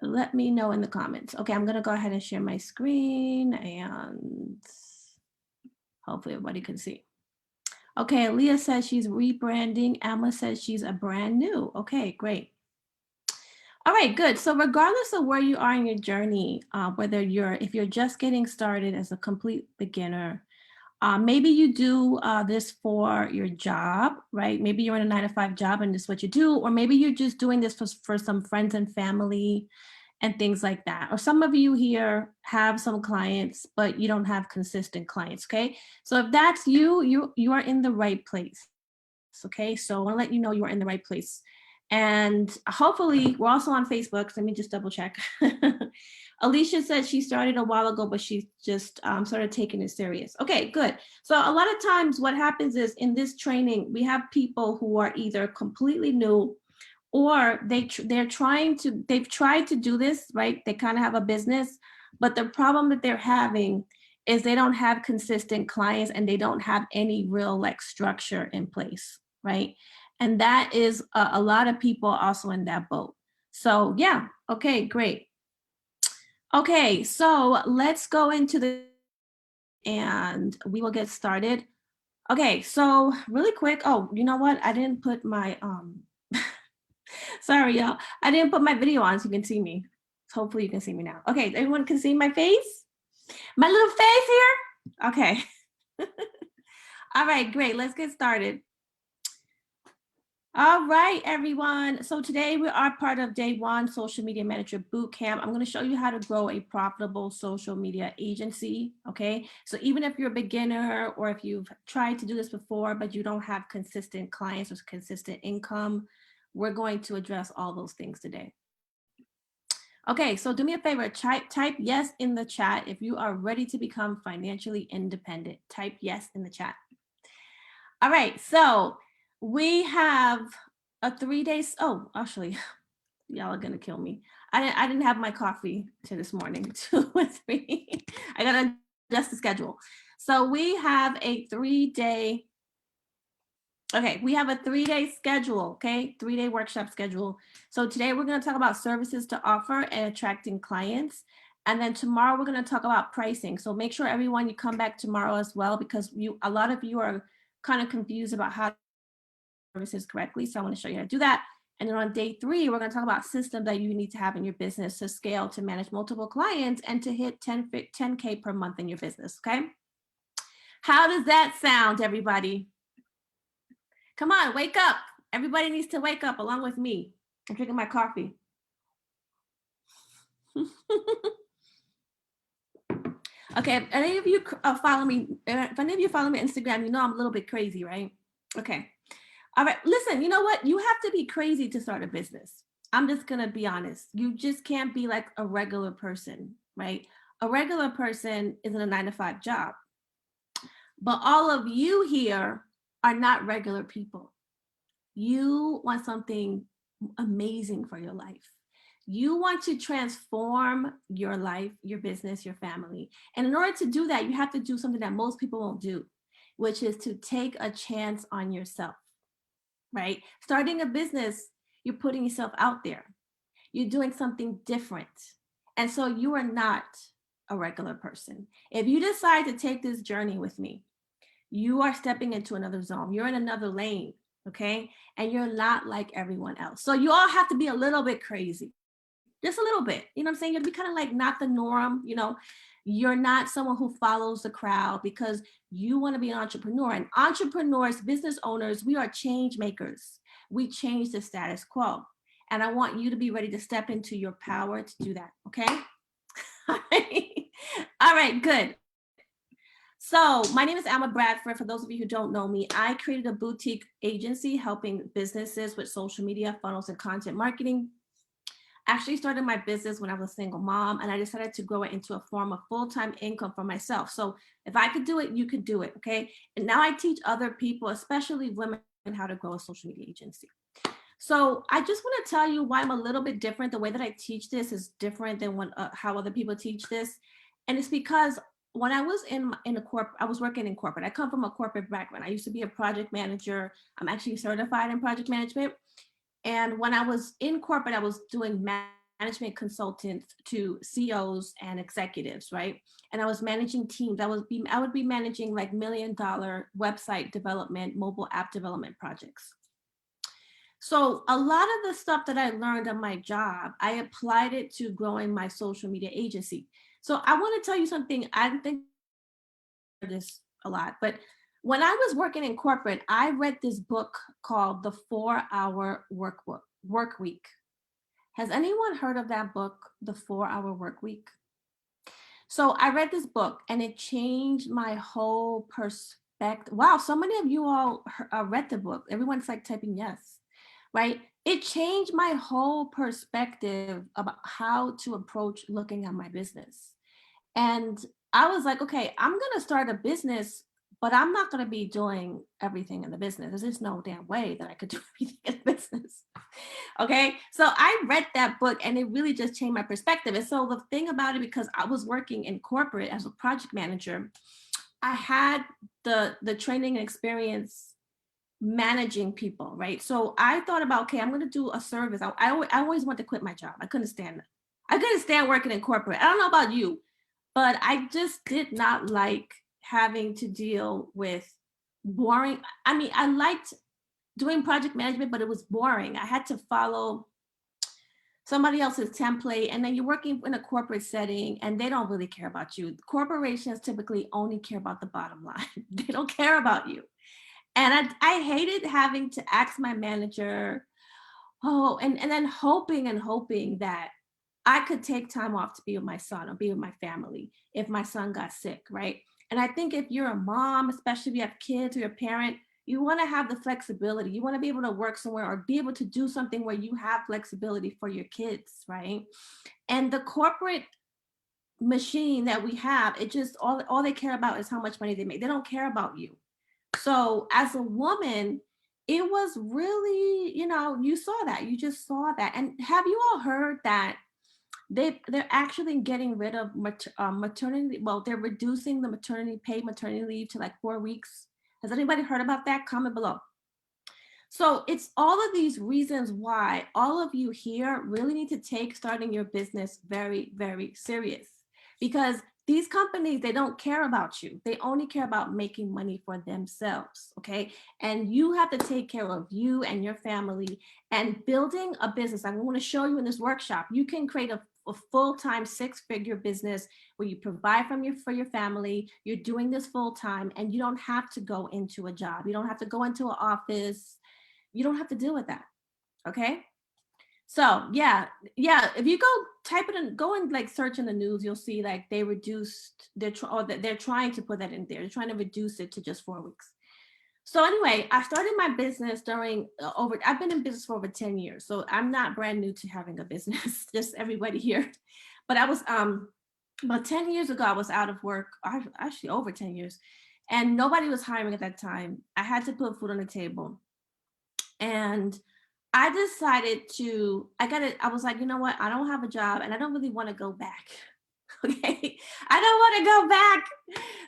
Let me know in the comments. Okay, I'm gonna go ahead and share my screen and hopefully everybody can see. Okay, Leah says she's rebranding. Emma says she's a brand new. Okay, great. All right, good. So regardless of where you are in your journey, whether if you're just getting started as a complete beginner, maybe you do this for your job, right? Maybe you're in a 9-to-5 job and this is what you do, or maybe you're just doing this for some friends and family and things like that. Or some of you here have some clients, but you don't have consistent clients, okay? So if that's you, you are in the right place, okay? So I wanna let you know you are in the right place. And hopefully, we're also on Facebook. So let me just double check. Alicia said she started a while ago, but she just started taking it serious. Okay, good. So a lot of times what happens is in this training, we have people who are either completely new or they've tried to do this, right? They kind of have a business, but the problem that they're having is they don't have consistent clients and they don't have any real like structure in place, right? And that is a lot of people also in that boat. So yeah, okay, great. Okay, so let's go into the and we will get started. Okay, so really quick. Oh, you know what? I didn't put my sorry, y'all. I didn't put my video on so you can see me. Hopefully you can see me now. Okay, everyone can see my face? My little face here? Okay. All right, great. Let's get started. All right, everyone. So today we are part of day 1 social media manager bootcamp. I'm going to show you how to grow a profitable social media agency. Okay. So even if you're a beginner or if you've tried to do this before, but you don't have consistent clients or consistent income, we're going to address all those things today. Okay, so do me a favor, type yes in the chat if you are ready to become financially independent. Type yes in the chat. All right, so we have a 3 days. Oh, actually, y'all are gonna kill me. I didn't have my coffee to this morning. 2 or 3. I gotta adjust the schedule. So we have a 3-day. Okay, we have a 3-day schedule, okay? 3-day workshop schedule. So today we're gonna talk about services to offer and attracting clients. And then tomorrow we're gonna talk about pricing. So make sure everyone you come back tomorrow as well, because a lot of you are kind of confused about how to services correctly. So I wanna show you how to do that. And then on day 3, we're gonna talk about systems that you need to have in your business to scale, to manage multiple clients, and to hit 10K per month in your business, okay? How does that sound, everybody? Come on, wake up. Everybody needs to wake up along with me. I'm drinking my coffee. Okay, if any of you follow me, if any of you follow me on Instagram, you know I'm a little bit crazy, right? Okay. All right, listen, you know what? You have to be crazy to start a business. I'm just gonna be honest. You just can't be like a regular person, right? A regular person is in a 9-to-5 job. But all of you here are not regular people. You want something amazing for your life. You want to transform your life, your business, your family. And in order to do that, you have to do something that most people won't do, which is to take a chance on yourself, right? Starting a business, you're putting yourself out there. You're doing something different. And so you are not a regular person. If you decide to take this journey with me, you are stepping into another zone. You're in another lane, okay? And you're not like everyone else. So you all have to be a little bit crazy, just a little bit. You know what I'm saying? You'll be kind of like not the norm, you know? You're not someone who follows the crowd because you want to be an entrepreneur. And entrepreneurs, business owners, we are change makers. We change the status quo. And I want you to be ready to step into your power to do that, okay? All right, good. So my name is Emma Bradford. For those of you who don't know me, I created a boutique agency helping businesses with social media, funnels, and content marketing. I actually started my business when I was a single mom, and I decided to grow it into a form of full-time income for myself. So if I could do it, you could do it, okay? And now I teach other people, especially women, how to grow a social media agency. So I just want to tell you why I'm a little bit different. The way that I teach this is different than how other people teach this. And it's because when I was in a corporate, I was working in corporate. I come from a corporate background. I used to be a project manager. I'm actually certified in project management. And when I was in corporate, I was doing management consultants to CEOs and executives, right? And I was managing teams. I would be managing like $1 million website development, mobile app development projects. So a lot of the stuff that I learned on my job, I applied it to growing my social media agency. So I want to tell you something. I think this a lot, but when I was working in corporate, I read this book called The 4-Hour Work Week. Has anyone heard of that book, The 4-Hour Work Week? So I read this book and it changed my whole perspective. Wow, so many of you all read the book. Everyone's like typing yes, right? It changed my whole perspective about how to approach looking at my business. And I was like, okay, I'm going to start a business, but I'm not going to be doing everything in the business. There's just no damn way that I could do everything in the business. Okay. So I read that book and it really just changed my perspective. And so the thing about it, because I was working in corporate as a project manager, I had the training and experience managing people, right? So I thought about, okay, I'm going to do a service. I always wanted to quit my job. I couldn't stand it. I couldn't stand working in corporate. I don't know about you, but I just did not like having to deal with boring. I mean, I liked doing project management, but it was boring. I had to follow somebody else's template, and then you're working in a corporate setting and they don't really care about you. Corporations typically only care about the bottom line. They don't care about you. And I hated having to ask my manager, and then hoping that I could take time off to be with my son or be with my family if my son got sick, right? And I think if you're a mom, especially if you have kids or you're a parent, you want to have the flexibility. You want to be able to work somewhere or be able to do something where you have flexibility for your kids, right? And the corporate machine that we have, it just all they care about is how much money they make. They don't care about you. So as a woman, it was really, you saw that. You just saw that. And have you all heard that they're actually getting rid of maternity? Well, they're reducing the paid maternity leave to like 4 weeks. Has anybody heard about that? Comment below. So it's all of these reasons why all of you here really need to take starting your business very, very serious, because these companies, they don't care about you. They only care about making money for themselves, okay? And you have to take care of you and your family and building a business. I'm going to show you in this workshop. You can create a full-time 6-figure business where you provide for your family. You're doing this full-time and you don't have to go into a job. You don't have to go into an office. You don't have to deal with that, okay? So yeah, if you go and like search in the news, you'll see like they reduced, they're trying to put that in there. They're trying to reduce it to just 4 weeks. So anyway, I started my business I've been in business for over 10 years. So I'm not brand new to having a business, just everybody here. But I was, about 10 years ago, I was out of work, actually over 10 years, and nobody was hiring at that time. I had to put food on the table. And I decided I was like, you know what? I don't have a job and I don't really want to go back. Okay. I don't want to go back.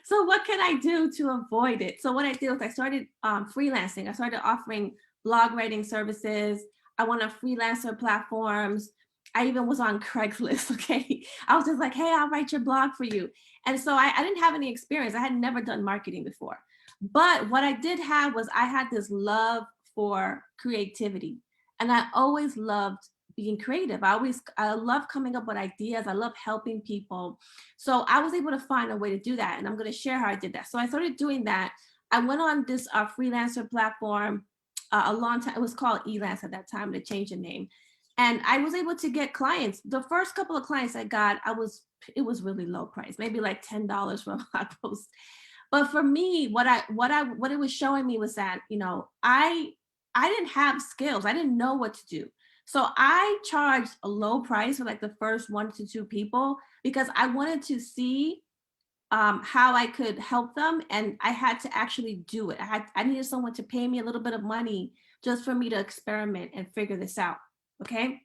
So what can I do to avoid it? So what I did was I started freelancing. I started offering blog writing services. I went on freelancer platforms. I even was on Craigslist. Okay. I was just like, hey, I'll write your blog for you. And so I didn't have any experience. I had never done marketing before. But what I did have was I had this love for creativity. And I always loved being creative. I love coming up with ideas. I love helping people. So I was able to find a way to do that. And I'm going to share how I did that. So I started doing that. I went on this freelancer platform a long time. It was called Elance at that time. They changed the name. And I was able to get clients. The first couple of clients I got, it was really low price, maybe like $10 for a blog post. But for me, what it was showing me was that, I didn't have skills. I didn't know what to do. So I charged a low price for like the first 1 to 2 people because I wanted to see how I could help them. And I had to actually do it. I needed someone to pay me a little bit of money just for me to experiment and figure this out. Okay.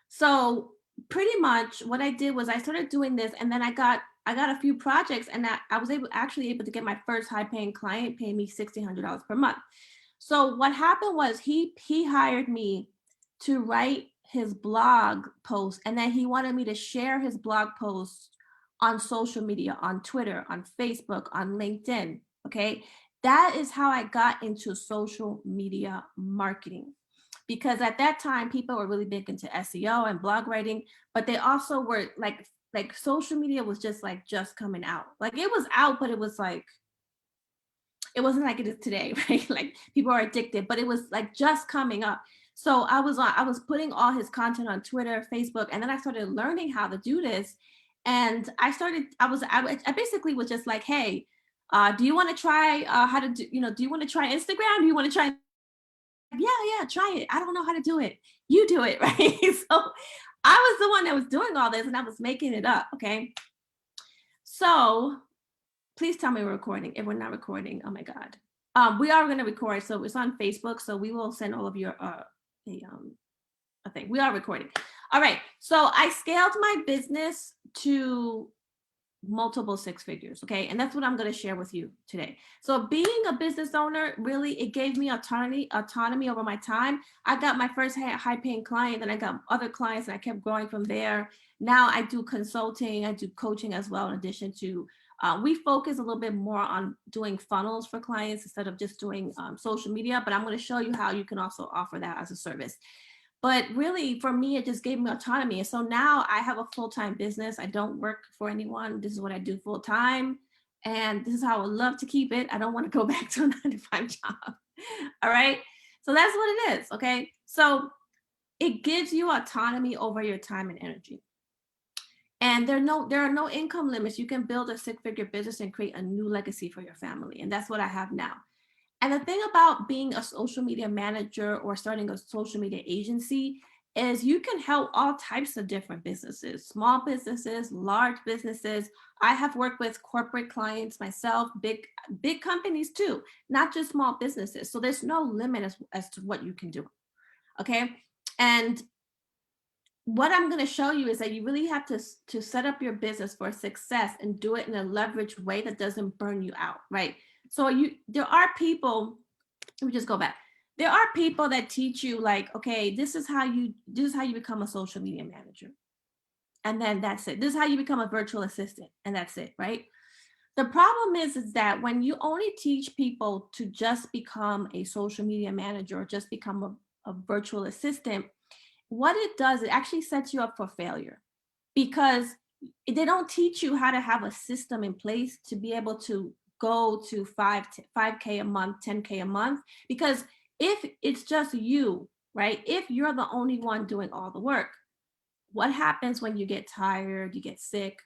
So pretty much what I did was I started doing this, and then I got a few projects, and I was able to get my first high paying client pay me $1,600 per month. So what happened was he hired me to write his blog post, and then he wanted me to share his blog post on social media, on Twitter, on Facebook, on LinkedIn. Okay. That is how I got into social media marketing. Because at that time, people were really big into SEO and blog writing, but they also were like social media was just coming out. Like it was out, but it was like, it wasn't like it is today, right? Like people are addicted, but it was like just coming up. So I was putting all his content on Twitter, Facebook, and then I started learning how to do this. And I basically was just like, hey, do you want to try how to do, do you want to try Instagram? Do you want to try? Yeah, try it. I don't know how to do it. You do it, right? So I was the one that was doing all this and I was making it up. Okay. So please tell me we're recording. If we're not recording, oh my God. We are going to record. So it's on Facebook. So we will send all of your a thing. We are recording. All right. So I scaled my business to multiple six figures. Okay. And that's what I'm going to share with you today. So being a business owner, really, it gave me autonomy over my time. I got my first high paying client, and I got other clients, and I kept growing from there. Now I do consulting, I do coaching as well, in addition to we focus a little bit more on doing funnels for clients instead of just doing social media, but I'm going to show you how you can also offer that as a service. But really, for me, it just gave me autonomy. And so now I have a full-time business. I don't work for anyone. This is what I do full-time. And this is how I would love to keep it. I don't want to go back to a 9-to-5 job. All right. So that's what it is. Okay. So it gives you autonomy over your time and energy. And there are no income limits. You can build a six-figure business and create a new legacy for your family. And that's what I have now. And the thing about being a social media manager or starting a social media agency is you can help all types of different businesses, small businesses, large businesses. I have worked with corporate clients myself, big companies too, not just small businesses. So there's no limit as to what you can do. Okay. And what I'm going to show you is that you really have to set up your business for success and do it in a leveraged way that doesn't burn you out, right? So there are people, let me just go back. There are people that teach you like, okay, this is how you become a social media manager. And then that's it. This is how you become a virtual assistant. And that's it, right? The problem is that when you only teach people to just become a social media manager or just become a virtual assistant, what it does, it actually sets you up for failure, because they don't teach you how to have a system in place to be able to go to 5K a month, 10K a month. Because if it's just you, right? If you're the only one doing all the work, what happens when you get tired, you get sick,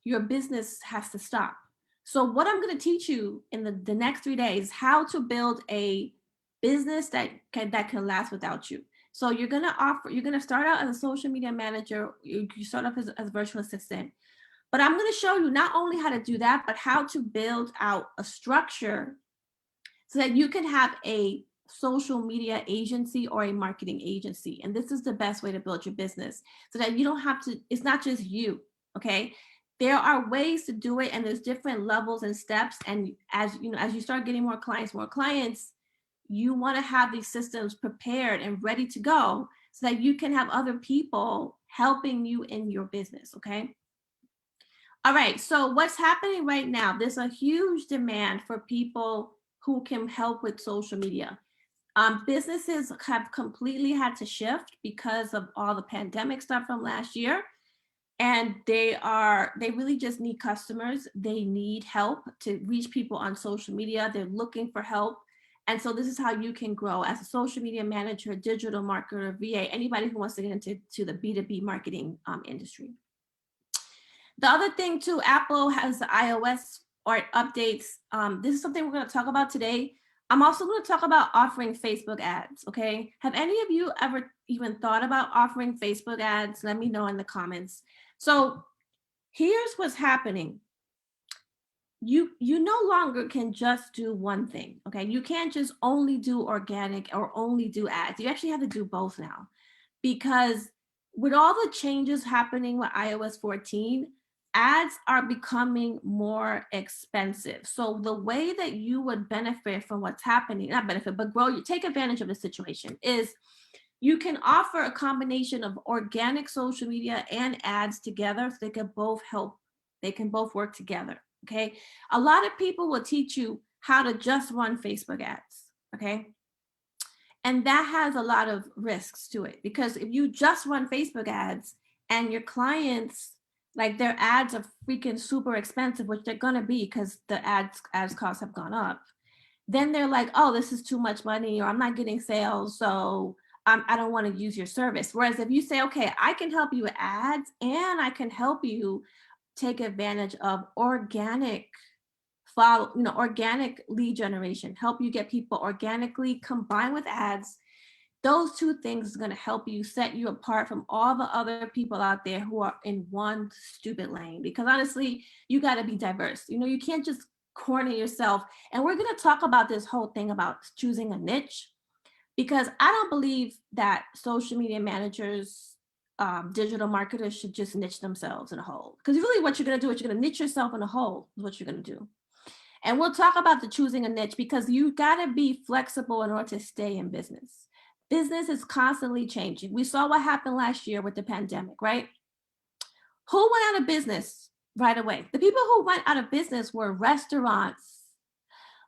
your business has to stop. So what I'm going to teach you in the next 3 days, how to build a business that can last without you. So you're going to start out as a social media manager. You start off as a virtual assistant. But I'm going to show you not only how to do that, but how to build out a structure so that you can have a social media agency or a marketing agency. And this is the best way to build your business so that you don't have to, it's not just you, okay? There are ways to do it, and there's different levels and steps. And as you start getting more clients, you want to have these systems prepared and ready to go so that you can have other people helping you in your business, okay? All right, so what's happening right now, there's a huge demand for people who can help with social media. Businesses have completely had to shift because of all the pandemic stuff from last year. And they really just need customers. They need help to reach people on social media. They're looking for help. And so this is how you can grow as a social media manager, digital marketer, VA, anybody who wants to get into the B2B marketing industry. The other thing too, Apple has the iOS or updates. This is something we're going to talk about today. I'm also going to talk about offering Facebook ads, okay? Have any of you ever even thought about offering Facebook ads? Let me know in the comments. So here's what's happening. You no longer can just do one thing, okay? You can't just only do organic or only do ads. You actually have to do both now, because with all the changes happening with iOS 14, ads are becoming more expensive. So the way that you would benefit from what's happening, not benefit, but grow, you take advantage of the situation, is You can offer a combination of organic social media and ads together so they can both help, they can both work together, okay? A lot of people will teach you how to just run Facebook ads, okay? And that has a lot of risks to it, because if you just run Facebook ads and your clients, like their ads are freaking super expensive, which they're gonna be because the ads costs have gone up, then they're like, oh, this is too much money, or I'm not getting sales, so I don't want to use your service. Whereas if you say, okay, I can help you with ads and I can help you take advantage of organic organic lead generation, help you get people organically combined with ads. Those two things is going to help you set you apart from all the other people out there who are in one stupid lane. Because honestly, you got to be diverse. You can't just corner yourself. And we're going to talk about this whole thing about choosing a niche, because I don't believe that social media managers, digital marketers should just niche themselves in a hole. Because really what you're going to do is you're going to niche yourself in a hole is what you're going to do. And we'll talk about the choosing a niche, because you got to be flexible in order to stay in business. Business is constantly changing. We saw what happened last year with the pandemic, right? Who went out of business right away? The people who went out of business were restaurants,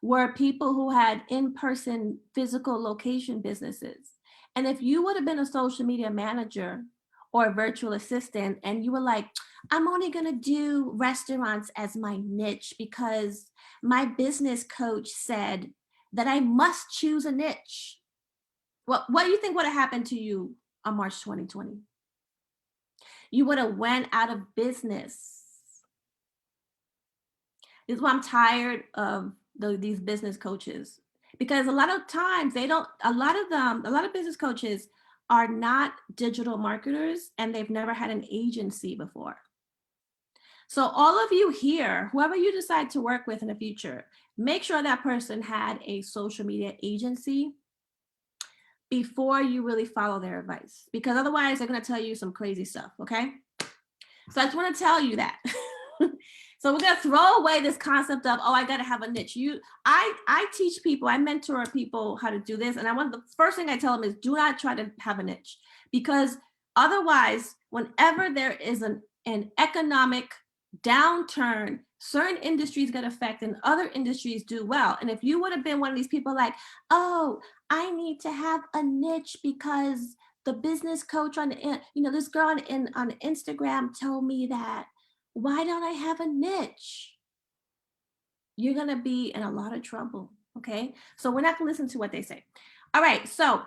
were people who had in-person physical location businesses. And if you would have been a social media manager or a virtual assistant and you were like, I'm only going to do restaurants as my niche because my business coach said that I must choose a niche. What do you think would have happened to you on March 2020? You would have went out of business. This is why I'm tired of these business coaches, because a lot of times a lot of business coaches are not digital marketers and they've never had an agency before. So all of you here, whoever you decide to work with in the future, make sure that person had a social media agency before you really follow their advice, because otherwise they're going to tell you some crazy stuff, okay? So I just want to tell you that. So we're going to throw away this concept of, oh, I got to have a niche. I teach people, I mentor people how to do this. And the first thing I tell them is do not try to have a niche, because otherwise, whenever there is an economic downturn, certain industries get affected and other industries do well. And if you would have been one of these people like, oh, I need to have a niche because the business coach on this girl on Instagram told me that, why don't I have a niche? You're going to be in a lot of trouble. Okay. So we're not going to listen to what they say. All right. So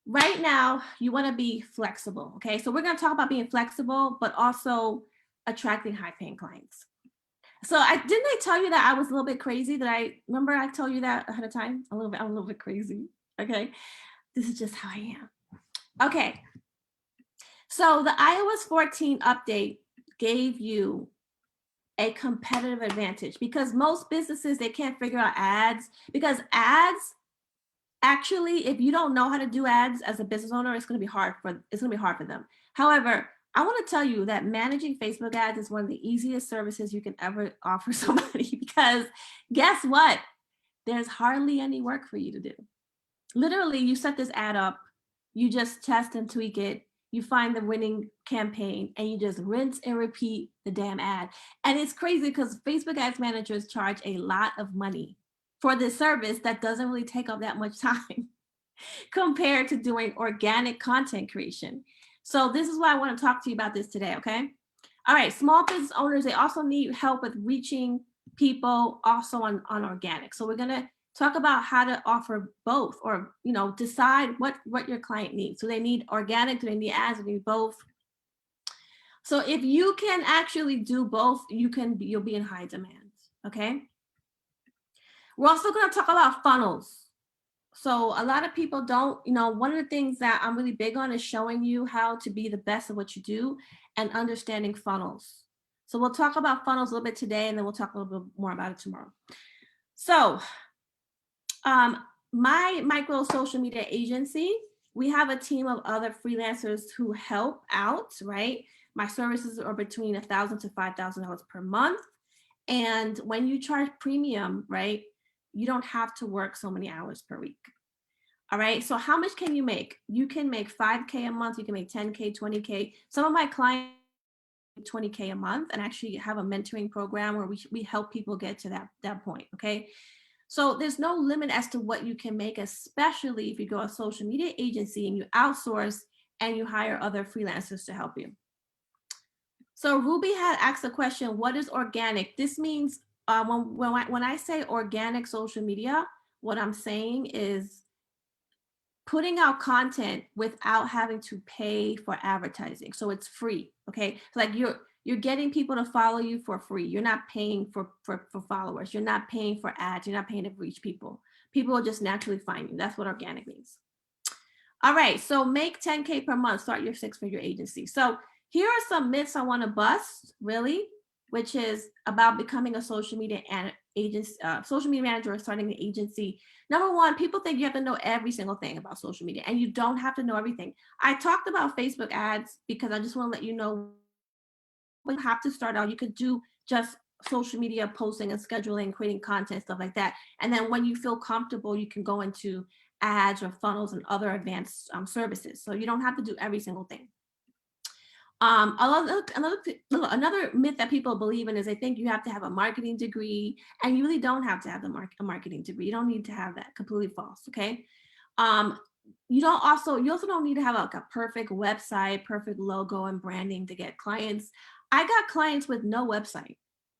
right now you want to be flexible. Okay. So we're going to talk about being flexible, but also attracting high paying clients. So didn't I tell you that I was a little bit crazy? Remember I told you that ahead of time? I'm a little bit crazy. Okay. This is just how I am. Okay. So the iOS 14 update gave you a competitive advantage, because most businesses, they can't figure out ads, because ads, actually, if you don't know how to do ads as a business owner, it's going to be hard for them. However, I want to tell you that managing Facebook ads is one of the easiest services you can ever offer somebody, because guess what? There's hardly any work for you to do. Literally, you set this ad up, you just test and tweak it, you find the winning campaign, and you just rinse and repeat the damn ad. And it's crazy because Facebook ads managers charge a lot of money for this service that doesn't really take up that much time compared to doing organic content creation. So this is why I want to talk to you about this today, okay? All right, small business owners, they also need help with reaching people also on organic. So we're gonna talk about how to offer both, or decide what your client needs. So they need organic, do they need ads, do they need both? So if you can actually do both, you'll be in high demand, okay? We're also gonna talk about funnels. So a lot of people don't, one of the things that I'm really big on is showing you how to be the best at what you do and understanding funnels. So we'll talk about funnels a little bit today, and then we'll talk a little bit more about it tomorrow. So my micro social media agency, we have a team of other freelancers who help out, right? My services are between $1,000 to $5,000 per month. And when you charge premium, right, you don't have to work so many hours per week. All right. So how much can you make? You can make 5K a month. You can make 10K, 20K. Some of my clients 20K a month and actually have a mentoring program where we help people get to that point. Okay. So there's no limit as to what you can make, especially if you go a social media agency and you outsource and you hire other freelancers to help you. So Ruby had asked a question, what is organic? This means when I say organic social media, what I'm saying is putting out content without having to pay for advertising. So it's free. Okay. So like you're getting people to follow you for free. You're not paying for followers. You're not paying for ads. You're not paying to reach people. People will just naturally find you. That's what organic means. All right. So make 10K per month, start your 6-figure agency. So here are some myths I want to bust, really, which is about becoming a social media social media manager or starting an agency. Number one, people think you have to know every single thing about social media, and you don't have to know everything. I talked about Facebook ads because I just want to let you know you have to start out. You could do just social media posting and scheduling, creating content, stuff like that. And then when you feel comfortable, you can go into ads or funnels and other advanced services. So you don't have to do every single thing. Another myth that people believe in is they think you have to have a marketing degree, and you really don't have to have a marketing degree. You don't need to have that. Completely false. Okay. You also don't need to have like a perfect website, perfect logo and branding to get clients. I got clients with no website.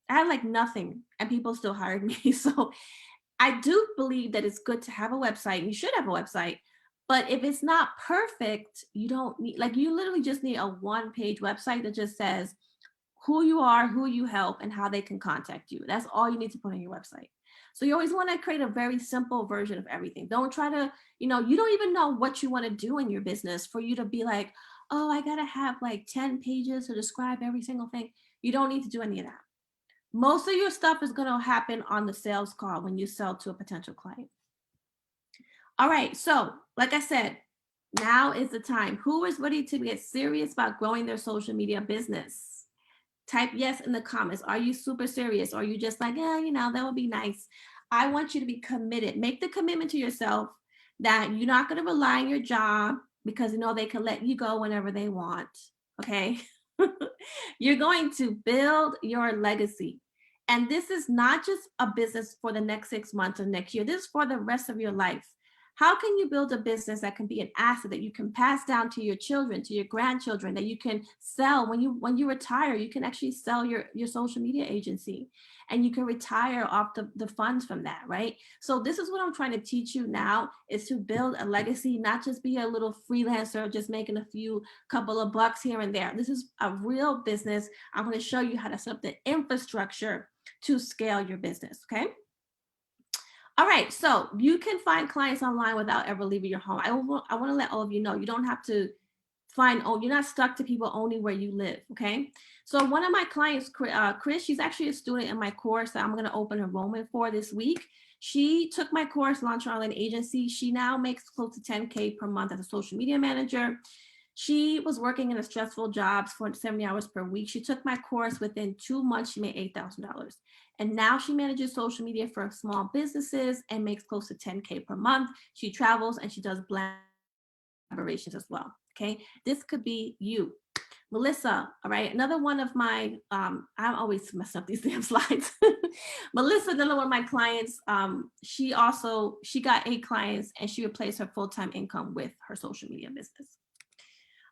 I had like nothing, and people still hired me. So I do believe that it's good to have a website. You should have a website. But if it's not perfect, you don't need, like, you literally just need a 1-page website that just says who you are, who you help, and how they can contact you. That's all you need to put on your website. So you always want to create a very simple version of everything. Don't try to, you don't even know what you want to do in your business for you to be like, oh, I got to have like 10 pages to describe every single thing. You don't need to do any of that. Most of your stuff is going to happen on the sales call when you sell to a potential client. All right. So, like I said, now is the time. Who is ready to get serious about growing their social media business? Type yes in the comments. Are you super serious? Or are you just like, yeah, that would be nice? I want you to be committed. Make the commitment to yourself that you're not going to rely on your job because they can let you go whenever they want. Okay. You're going to build your legacy. And this is not just a business for the next 6 months or next year. This is for the rest of your life. How can you build a business that can be an asset that you can pass down to your children, to your grandchildren, that you can sell when you retire? You can actually sell your social media agency, and you can retire off the funds from that, right? So this is what I'm trying to teach you now, is to build a legacy, not just be a little freelancer just making a couple of bucks here and there. This is a real business. I'm going to show you how to set up the infrastructure to scale your business, okay? All right, so you can find clients online without ever leaving your home. I want to let all of you know, you don't have to you're not stuck to people only where you live, okay? So one of my clients, Chris, she's actually a student in my course that I'm going to open enrollment for this week. She took my course, Launch Your Online Agency. She now makes close to 10K per month as a social media manager. She was working in a stressful job for 70 hours per week. She took my course. Within 2 months, she made $8,000. And now she manages social media for small businesses and makes close to 10K per month. She travels and she does collaborations as well. Okay, this could be you. Melissa, all right, another one of my, I always mess up these damn slides. Melissa, another one of my clients, she got 8 clients and she replaced her full-time income with her social media business.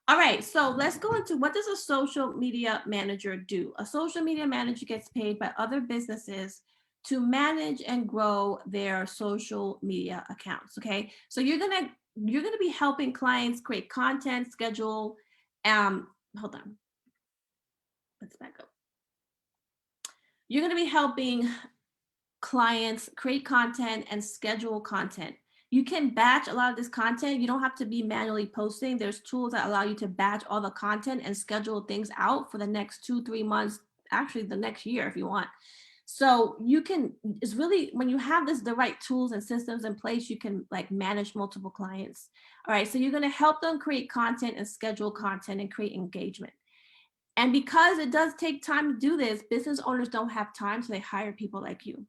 All right, so let's go into what does a social media manager do? A social media manager gets paid by other businesses to manage and grow their social media accounts, okay? So you're gonna be helping clients create content, schedule, hold on. Let's back up. You're gonna be helping clients create content and schedule content. You can batch a lot of this content. You don't have to be manually posting. There's tools that allow you to batch all the content and schedule things out for the next 2-3 months, actually the next year if you want. So it's really, when you have the right tools and systems in place, you can like manage multiple clients. All right, so you're gonna help them create content and schedule content and create engagement. And because it does take time to do this, business owners don't have time, so they hire people like you.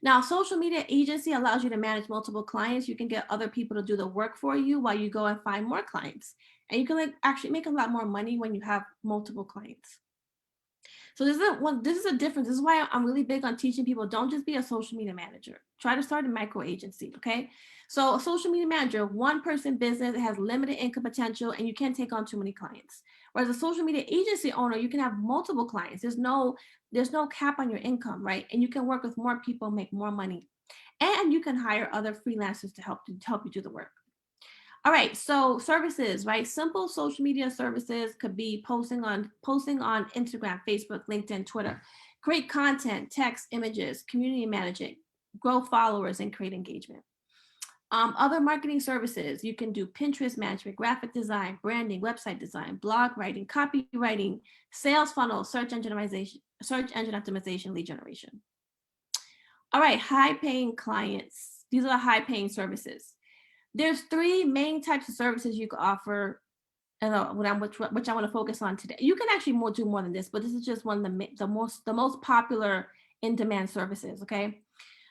Now, social media agency allows you to manage multiple clients. You can get other people to do the work for you while you go and find more clients. And you can like actually make a lot more money when you have multiple clients. So this is a difference. This is why I'm really big on teaching people, don't just be a social media manager. Try to start a micro agency, okay? So a social media manager, one person business, it has limited income potential and you can't take on too many clients. Whereas a social media agency owner, you can have multiple clients. There's no cap on your income, right? And you can work with more people, make more money. And you can hire other freelancers to help you do the work. All right, so services, right? Simple social media services could be posting on Instagram, Facebook, LinkedIn, Twitter. Create content, text, images, community managing, grow followers, and create engagement. Other marketing services, you can do Pinterest management, graphic design, branding, website design, blog writing, copywriting, sales funnels, search engine optimization, lead generation. All right, high paying clients. These are the high paying services. There's three main types of services you can offer, and which I want to focus on today. You can actually do more than this, but this is just one of the most popular in-demand services. Okay,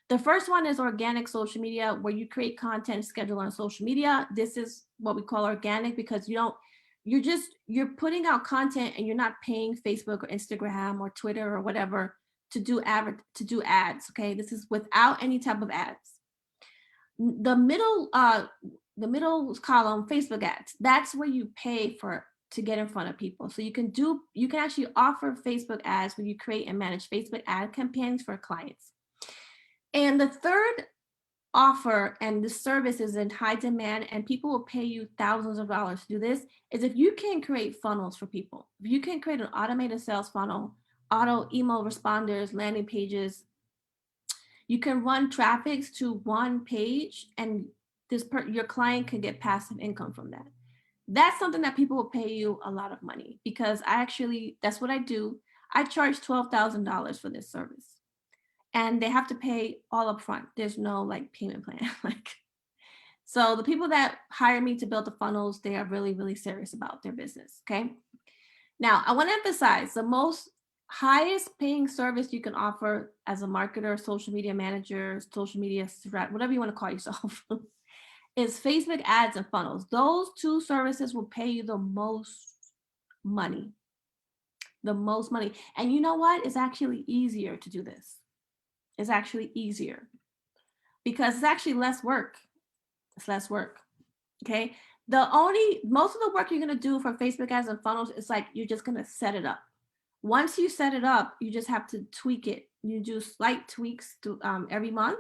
the first one is organic social media, where you create content schedule on social media. This is what we call organic because you're putting out content and you're not paying Facebook or Instagram or Twitter or whatever to do ads. Okay, this is without any type of ads. The middle column, Facebook ads, that's where you pay to get in front of people. So you can actually offer Facebook ads where you create and manage Facebook ad campaigns for clients. And the third offer, and the service is in high demand and people will pay you thousands of dollars to do this, is if you can create funnels for people. If you can create an automated sales funnel, auto email responders, landing pages, you can run traffic to one page and your client can get passive income from that. That's something that people will pay you a lot of money, because that's what I do. I charge $12,000 for this service and they have to pay all up front. There's no like payment plan. So the people that hire me to build the funnels, they are really, really serious about their business. Okay. Now I want to emphasize the most highest paying service you can offer as a marketer, social media manager, social media threat, whatever you want to call yourself, is Facebook ads and funnels. Those two services will pay you the most money. The most money. And you know what? It's actually easier to do this. It's actually easier because it's actually less work. It's less work. Okay. Most of the work you're going to do for Facebook ads and funnels is like you're just going to set it up. Once you set it up, you just have to tweak it. You do slight tweaks every month,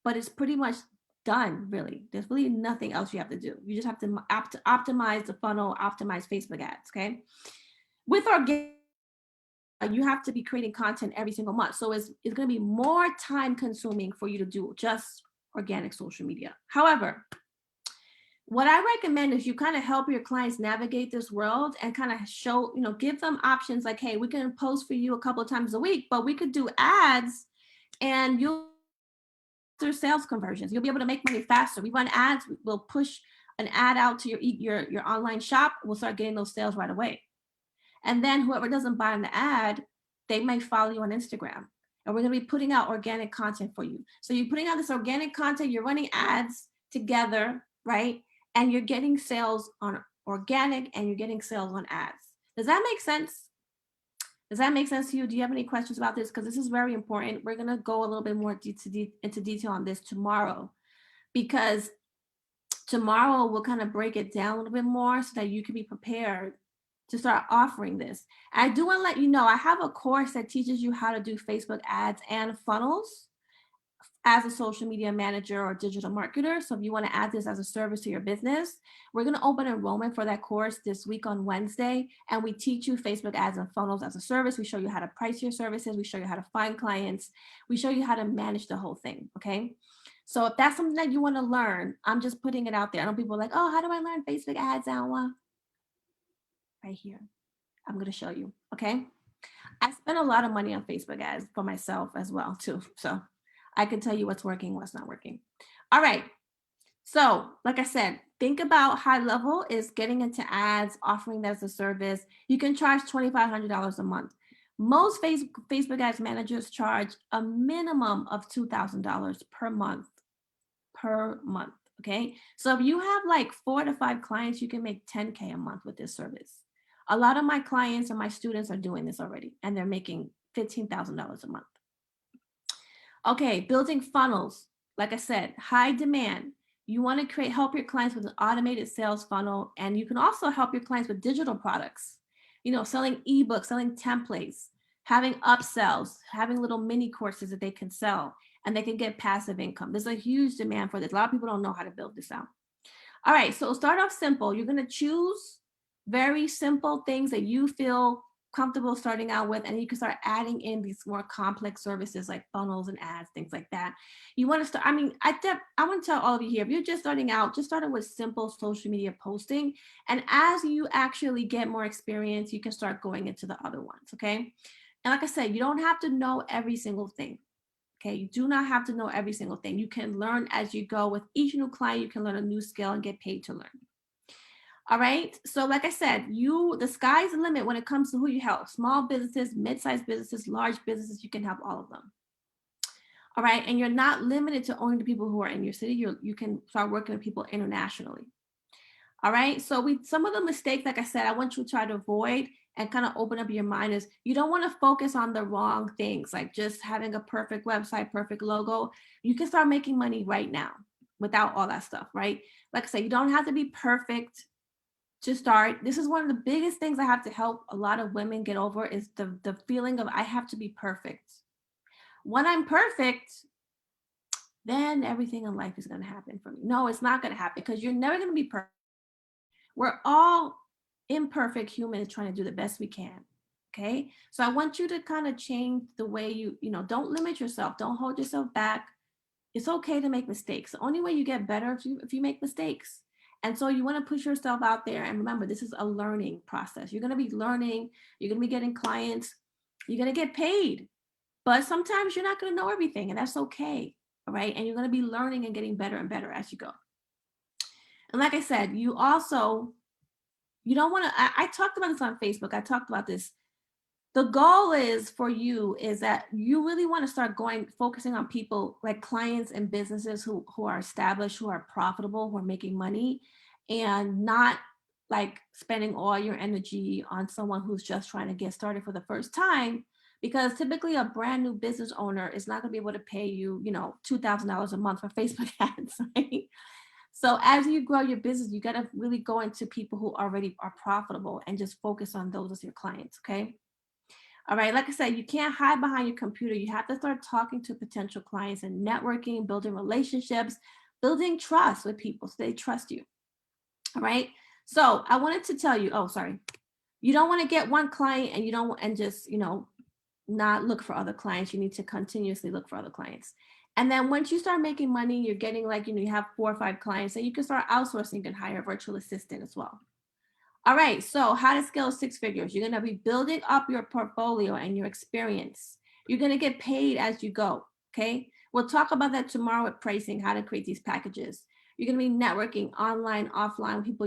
but it's pretty much done, really. There's really nothing else you have to do. You just have to optimize the funnel, optimize Facebook ads, okay? With organic, you have to be creating content every single month. So it's going to be more time consuming for you to do just organic social media. However, what I recommend is you kind of help your clients navigate this world and kind of show, give them options like, hey, we can post for you a couple of times a week, but we could do ads and you'll do sales conversions. You'll be able to make money faster. We run ads. We'll push an ad out to your online shop. We'll start getting those sales right away. And then whoever doesn't buy on the ad, they might follow you on Instagram. And we're going to be putting out organic content for you. So you're putting out this organic content, you're running ads together, right? And you're getting sales on organic and you're getting sales on ads. Does that make sense? Does that make sense to you? Do you have any questions about this? Because this is very important. We're going to go a little bit more into detail on this tomorrow, because tomorrow we'll kind of break it down a little bit more so that you can be prepared to start offering this. I do want to let you know, I have a course that teaches you how to do Facebook ads and funnels as a social media manager or digital marketer. So if you want to add this as a service to your business, we're going to open enrollment for that course this week on Wednesday. And we teach you Facebook ads and funnels as a service. We show you how to price your services. We show you how to find clients. We show you how to manage the whole thing. Okay. So if that's something that you want to learn, I'm just putting it out there. I know people are like, oh, how do I learn Facebook ads, Alwa? Right here. I'm going to show you. Okay. I spend a lot of money on Facebook ads for myself as well, too. So I can tell you what's working, what's not working. All right. So like I said, think about high level is getting into ads, offering that as a service. You can charge $2,500 a month. Most Facebook ads managers charge a minimum of $2,000 per month. Okay, so if you have like 4 to 5 clients, you can make 10K a month with this service. A lot of my clients and my students are doing this already, and they're making $15,000 a month. Okay, building funnels. Like I said, high demand. You want to help your clients with an automated sales funnel, and you can also help your clients with digital products. Selling ebooks, selling templates, having upsells, having little mini courses that they can sell, and they can get passive income. There's a huge demand for this. A lot of people don't know how to build this out. All right, so start off simple. You're going to choose very simple things that you feel comfortable starting out with, and you can start adding in these more complex services like funnels and ads, things like that. You want to start, I want to tell all of you here, if you're just starting out, just start with simple social media posting. And as you actually get more experience, you can start going into the other ones, okay? And like I said, you don't have to know every single thing. Okay, you do not have to know every single thing. You can learn as you go. With each new client, you can learn a new skill and get paid to learn. All right, so like I said, the sky's the limit when it comes to who you help. Small businesses, mid-sized businesses, large businesses, you can help all of them. All right, and you're not limited to only the people who are in your city. You can start working with people internationally. All right, so some of the mistakes, like I said, I want you to try to avoid and kind of open up your mind is you don't want to focus on the wrong things, like just having a perfect website, perfect logo. You can start making money right now without all that stuff, right? Like I said, you don't have to be perfect to start. This is one of the biggest things I have to help a lot of women get over is the feeling of I have to be perfect. When I'm perfect, then everything in life is going to happen for me. No, it's not going to happen because you're never going to be perfect. We're all imperfect humans trying to do the best we can. Okay. So I want you to kind of change the way don't limit yourself. Don't hold yourself back. It's okay to make mistakes. The only way you get better if you make mistakes. And so you want to push yourself out there. And remember, this is a learning process. You're going to be learning. You're going to be getting clients. You're going to get paid. But sometimes you're not going to know everything, and that's okay. All right. And you're going to be learning and getting better and better as you go. And like I said, you don't want to, I talked about this on Facebook. I talked about this. The goal is for you is that you really want to start focusing on people like clients and businesses who are established, who are profitable, who are making money, and not like spending all your energy on someone who's just trying to get started for the first time. Because typically a brand new business owner is not going to be able to pay you, $2,000 a month for Facebook ads, right? So as you grow your business, you got to really go into people who already are profitable and just focus on those as your clients, okay? All right, like I said, you can't hide behind your computer. You have to start talking to potential clients and networking, building relationships, building trust with people so they trust you. All right, so I wanted to tell you, you don't want to get one client and just, not look for other clients. You need to continuously look for other clients. And then once you start making money, you're getting like, you have 4 or 5 clients, and you can start outsourcing and hire a virtual assistant as well. All right, so how to scale 6 figures. You're going to be building up your portfolio and your experience. You're going to get paid as you go, okay? We'll talk about that tomorrow with pricing, how to create these packages. You're going to be networking online, offline with people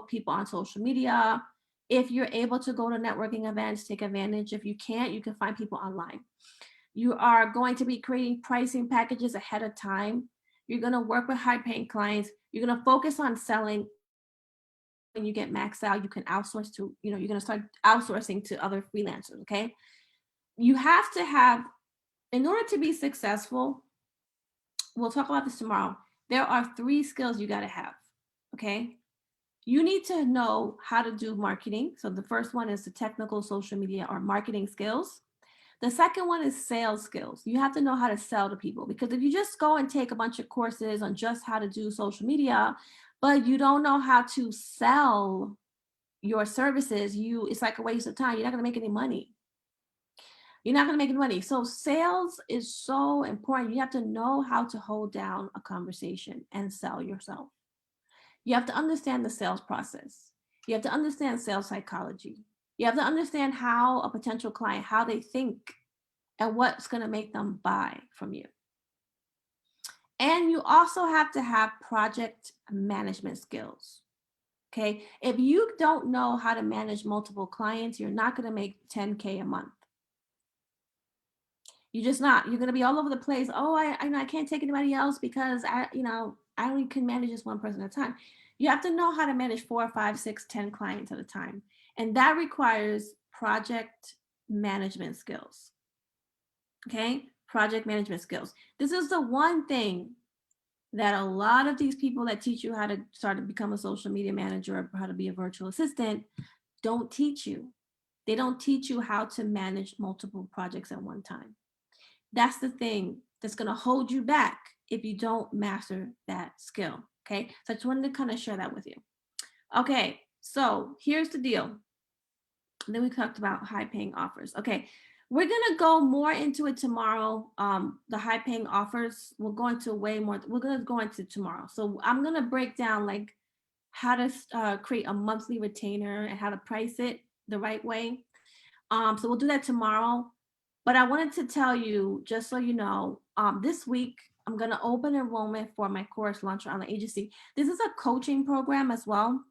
people on social media. If you're able to go to networking events, take advantage. If you can't, you can find people online. You are going to be creating pricing packages ahead of time. You're going to work with high-paying clients. You're going to focus on selling. When you get maxed out, you can outsource to, you're going to start outsourcing to other freelancers, okay? You have to have, in order to be successful, we'll talk about this tomorrow, there are 3 skills you got to have, okay? You need to know how to do marketing. So the first one is the technical social media or marketing skills. The second one is sales skills. You have to know how to sell to people, because if you just go and take a bunch of courses on just how to do social media, but you don't know how to sell your services, it's like a waste of time. You're not going to make any money. You're not going to make any money. So sales is so important. You have to know how to hold down a conversation and sell yourself. You have to understand the sales process. You have to understand sales psychology. You have to understand how a potential client, how they think, and what's going to make them buy from you. And you also have to have project management skills. Okay. If you don't know how to manage multiple clients, you're not going to make 10K a month. You're just not. You're going to be all over the place. Oh, I can't take anybody else because I only can manage just one person at a time. You have to know how to manage 4, 5, 6, 10 clients at a time. And that requires project management skills. Okay? Project management skills. This is the one thing that a lot of these people that teach you how to start to become a social media manager or how to be a virtual assistant don't teach you. They don't teach you how to manage multiple projects at one time. That's the thing that's going to hold you back if you don't master that skill. Okay. So I just wanted to kind of share that with you. Okay. So here's the deal. And then we talked about high paying offers. Okay. We're going to go more into it tomorrow. The high paying offers, we'll go into way more. We're going to go into tomorrow. So I'm going to break down like how to create a monthly retainer and how to price it the right way. So we'll do that tomorrow. But I wanted to tell you, just so you know, this week, I'm going to open enrollment for my course, Launch Your Online Agency. This is a coaching program as well.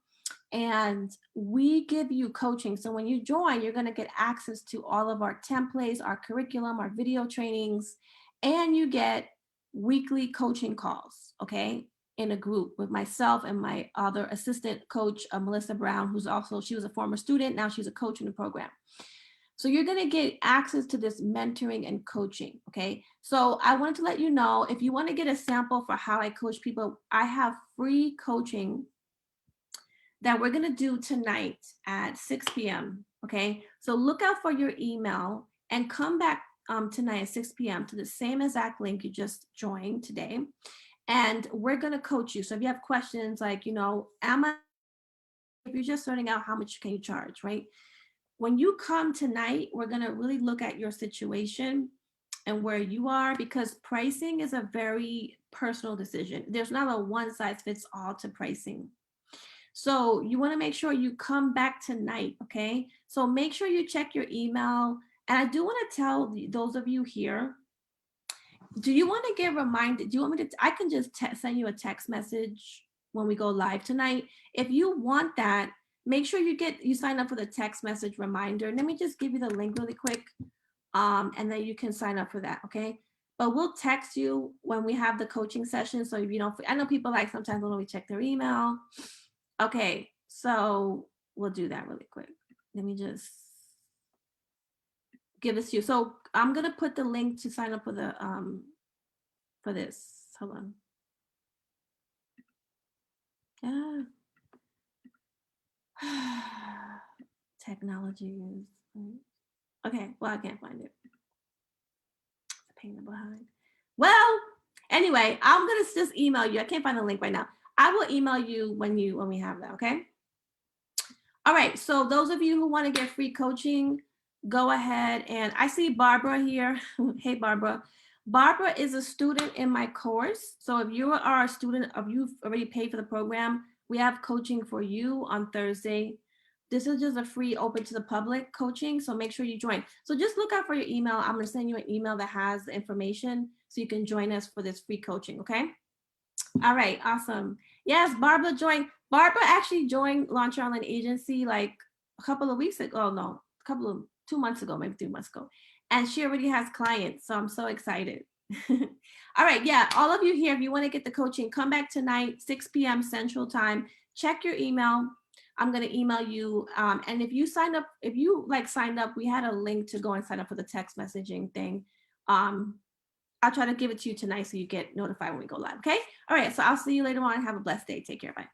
And we give you coaching. So when you join, you're going to get access to all of our templates, our curriculum, our video trainings, and you get weekly coaching calls, okay, in a group with myself and my other assistant coach, Melissa Brown, who's also, she was a former student. Now she's a coach in the program. So you're going to get access to this mentoring and coaching, okay? So I wanted to let you know, if you want to get a sample for how I coach people, I have free coaching that we're going to do tonight at 6 p.m., okay? So look out for your email and come back tonight at 6 p.m. to the same exact link you just joined today. And we're going to coach you. So if you have questions like, if you're just starting out, how much can you charge, right? When you come tonight, we're going to really look at your situation and where you are, because pricing is a very personal decision. There's not a one size fits all to pricing. So you want to make sure you come back tonight, okay? So make sure you check your email. And I do want to tell those of you here, do you want to get reminded? Do you want me to, I can just send you a text message when we go live tonight. If you want that, make sure you sign up for the text message reminder. Let me just give you the link really quick. And then you can sign up for that, okay? But we'll text you when we have the coaching session. So if you don't, I know people like sometimes don't always check their email. Okay, so we'll do that really quick. Let me just give this to you. So I'm gonna put the link to sign up for the for this. Hold on. Technology is okay. Well, I can't find it. It's a pain in the behind. Well, anyway, I'm gonna just email you. I can't find the link right now. I will email you when we have that. Okay. All right. So those of you who want to get free coaching, go ahead, and I see Barbara here. Hey, Barbara. Barbara is a student in my course. So if you are a student, if you've already paid for the program, we have coaching for you on Thursday. This is just a free open to the public coaching. So make sure you join. So just look out for your email. I'm going to send you an email that has the information so you can join us for this free coaching. Okay. All right. Awesome. Yes. Barbara joined. Barbara actually joined Launch Your Online Agency like a couple of weeks ago. Oh, no, 2 months ago, maybe 3 months ago. And she already has clients. So I'm so excited. All right. Yeah. All of you here, if you want to get the coaching, come back tonight, 6 p.m. Central Time. Check your email. I'm going to email you. And if you signed up, we had a link to go and sign up for the text messaging thing. I'll try to give it to you tonight so you get notified when we go live. Okay. All right. So I'll see you later on. Have a blessed day. Take care. Bye.